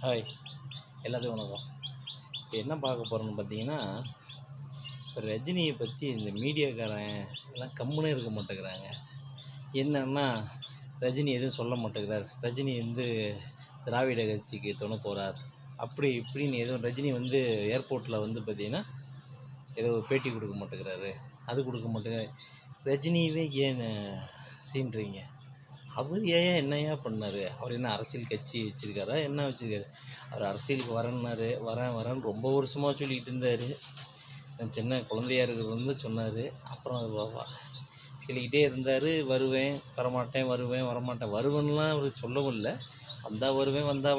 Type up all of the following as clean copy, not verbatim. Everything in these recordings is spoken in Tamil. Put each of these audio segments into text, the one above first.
ஹாய், எல்லாத்துக்கும் வணக்கம். இப்போ என்ன பார்க்க போகிறோன்னு பார்த்தீங்கன்னா, இப்போ ரஜினியை பற்றி இந்த மீடியாக்காரன் எல்லாம் கம்முனே இருக்க மாட்டேங்கிறாங்க. என்னன்னா, ரஜினி எதுவும் சொல்ல மாட்டேங்கிறார், ரஜினி திராவிட கட்சிக்கு துணை போகிறார், அப்படி இப்படின்னு எதுவும் ரஜினி ஏர்போர்ட்டில் பார்த்தீங்கன்னா ஏதோ பேட்டி கொடுக்க மாட்டேங்கிறாரு, அது கொடுக்க மாட்டேங்கிறாரு. ரஜினியவே ஏன் சீன்றீங்க? அவர் ஏன் என்னையா பண்ணார்? அவர் என்ன அரசியல் கட்சி வச்சுருக்காரா, என்ன வச்சுருக்காரு? அவர் அரசியலுக்கு வரேன்னாரு, வரேன்னு ரொம்ப வருஷமாக சொல்லிக்கிட்டு இருந்தார். சின்ன குழந்தையாக இருக்கிறது சொன்னார். அப்புறம் அது சொல்லிக்கிட்டே இருந்தார், வருவேன் வரமாட்டேன், வருவேன் வரமாட்டேன். வருவேன்லாம் அவர் சொல்லவும் இல்லை. வந்தால்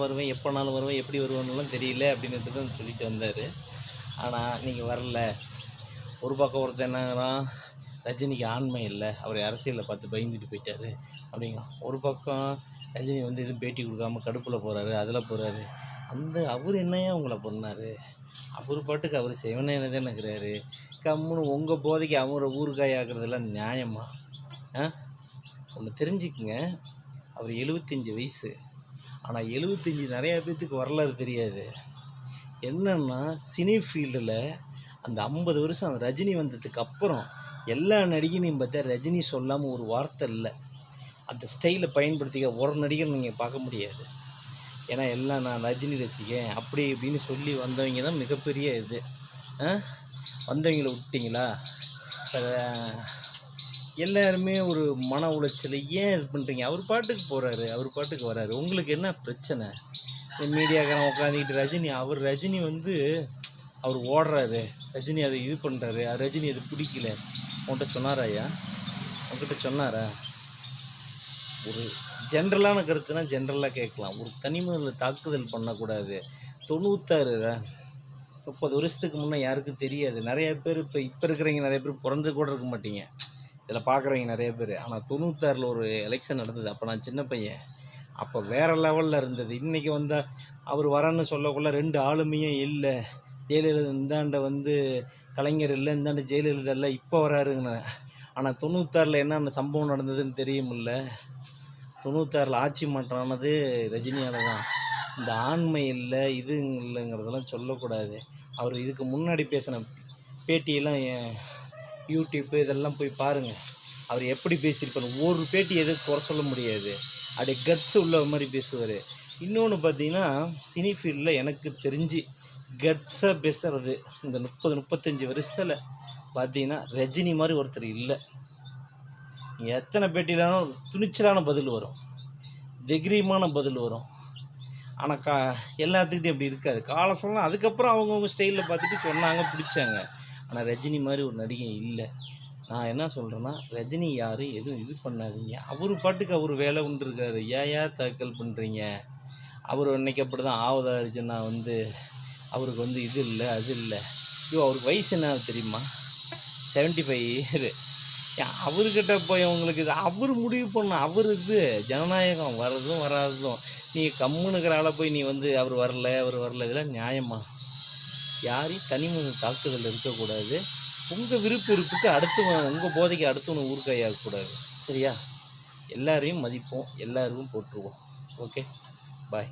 வருவேன், எப்போனாலும் வருவேன், எப்படி வருவேன்னுலாம் தெரியல அப்படின்ட்டு தான் சொல்லிட்டு வந்தார். ஆனால் நீங்கள் வரல. ஒரு பக்கம் ஒருத்தர் என்னங்கிறான், ரஜினிக்கு ஆண்மை இல்லை, அவர் அரசியலில் பார்த்து பயந்துட்டு போயிட்டார் அப்படிங்கிறான். ஒரு பக்கம் ரஜினி எதுவும் பேட்டி கொடுக்காம கடுப்பில் போகிறாரு, அதில் போகிறாரு. அவர் என்னையா உங்களை பண்ணார்? அவர் பாட்டுக்கு அவர் செவனே தானே இருக்கிறாரு. கம்முன்னு உங்கள் போதைக்கு அவரை ஊறுகாய் ஆக்குறதெல்லாம் நியாயமா? ஒன்று தெரிஞ்சுக்குங்க, அவர் 75 வயசு. ஆனால் 75 நிறையா பேர்த்துக்கு வரலாறு தெரியாது. என்னென்னா, சினி ஃபீல்டில் அந்த 50 வருஷம் அந்த ரஜினி வந்ததுக்கு அப்புறம் எல்லா நடிகனையும் பார்த்தா ரஜினி சொல்லாமல் ஒரு வார்த்தை இல்லை. அந்த ஸ்டைலை பயன்படுத்திக்க ஒரு நடிகர் நீங்கள் பார்க்க முடியாது. ஏன்னா எல்லாம் நான் ரஜினி ரசிகன் அப்படி இப்படின்னு சொல்லி வந்தவங்க தான் மிகப்பெரிய இது. வந்தவங்கள விட்டிங்களா? எல்லாருமே ஒரு மன உளைச்சல் ஏன் இது பண்ணுறீங்க? அவர் பாட்டுக்கு போகிறாரு, அவர் பாட்டுக்கு வராரு, உங்களுக்கு என்ன பிரச்சனை? மீடியாக்காரன் உட்காந்துக்கிட்டு ரஜினி அவர் ஓடுறாரு, ரஜினி அதை இது பண்ணுறாரு, ரஜினி அது பிடிக்கல. உன்கிட்ட சொன்னாரா ஐயா? உங்ககிட்ட சொன்னாரா? ஒரு ஜென்ரலான கருத்துனா ஜென்ரலாக கேட்கலாம். ஒரு தனிமனில் தாக்குதல் பண்ணக்கூடாது. 96 30 வருஷத்துக்கு முன்னே யாருக்கும் தெரியாது. நிறைய பேர் இப்போ இருக்கிறவங்க நிறைய பேர் பிறந்து கூட இருக்க மாட்டீங்க, இதில் பார்க்குறவங்க நிறைய பேர். ஆனால் 96 ஒரு எலெக்ஷன் நடந்தது. அப்போ நான் சின்ன பையன். அப்போ வேறு லெவலில் இருந்தது. இன்றைக்கி வந்தால் அவர் வரன்னு சொல்லக்குள்ள 2 ஆளுமையும் இல்லை. ஜெயலலிதா இந்தாண்ட கலைஞர் இல்லை, இந்தாண்ட ஜெயலலிதா இல்லை, இப்போ வராருங்கண்ணே. ஆனால் 96 என்னென்ன சம்பவம் நடந்ததுன்னு தெரியுமில்ல. 96 ஆட்சி மாற்றானது ரஜினியால் தான். இந்த ஆண்மை இல்லை இது இல்லைங்கிறதெல்லாம் சொல்லக்கூடாது. அவர் இதுக்கு முன்னாடி பேசின பேட்டியெல்லாம் யூடியூப்பு இதெல்லாம் போய் பாருங்கள். அவர் எப்படி பேசியிருப்பார். ஒரு பேட்டி எதுவும் குறை சொல்ல முடியாது. அப்படியே கட்ஸ் உள்ள மாதிரி பேசுவார். இன்னொன்று பார்த்தீங்கன்னா, சினி ஃபீல்டில் எனக்கு தெரிஞ்சு கட்ஸாக பேசுகிறது இந்த 30-35 வருஷத்தில் பார்த்தீங்கன்னா ரஜினி மாதிரி ஒருத்தர் இல்லை. நீங்கள் எத்தனை பேட்டியிலும் துணிச்சலான பதில் வரும், தைரியமான பதில் வரும். ஆனால் எல்லாத்துக்கிட்டையும் அப்படி இருக்காது. காலம் சொல்லலாம். அதுக்கப்புறம் அவங்கவுங்க ஸ்டைலில் பார்த்துட்டு சொன்னாங்க, பிடிச்சாங்க. ஆனால் ரஜினி மாதிரி ஒரு நடிகை இல்லை. நான் என்ன சொல்கிறேன்னா, ரஜினி யாரும் எதுவும் இது பண்ணாதீங்க. அவர் பாட்டுக்கு அவர் வேலை உண்டு இருக்காரு. ஏன் தாக்கல் பண்ணுறீங்க? அவர் இன்றைக்கி அப்படி தான் ஆவதா அர்ஜுனா அவருக்கு இது இல்லை அது இல்லை. அவருக்கு வயசு என்ன தெரியுமா? 75 அவர்கிட்ட போய் உங்களுக்கு இது அவர் முடிவு பண்ண. அவர் ஜனநாயகம் வர்றதும் வராததும். நீ கம்முனுக்கிற ஆளை போய் நீ அவர் வரல இதெல்லாம் நியாயமா? யாரையும் தனிமனித தாக்குதல் இருக்கக்கூடாது. உங்கள் விருப்பத்துக்கு உங்கள் போதைக்கு அடுத்தவனை ஊர்க்காயாகக்கூடாது. சரியா? எல்லாரையும் மதிப்போம், எல்லாருக்கும் போட்டுருவோம். ஓகே, பாய்.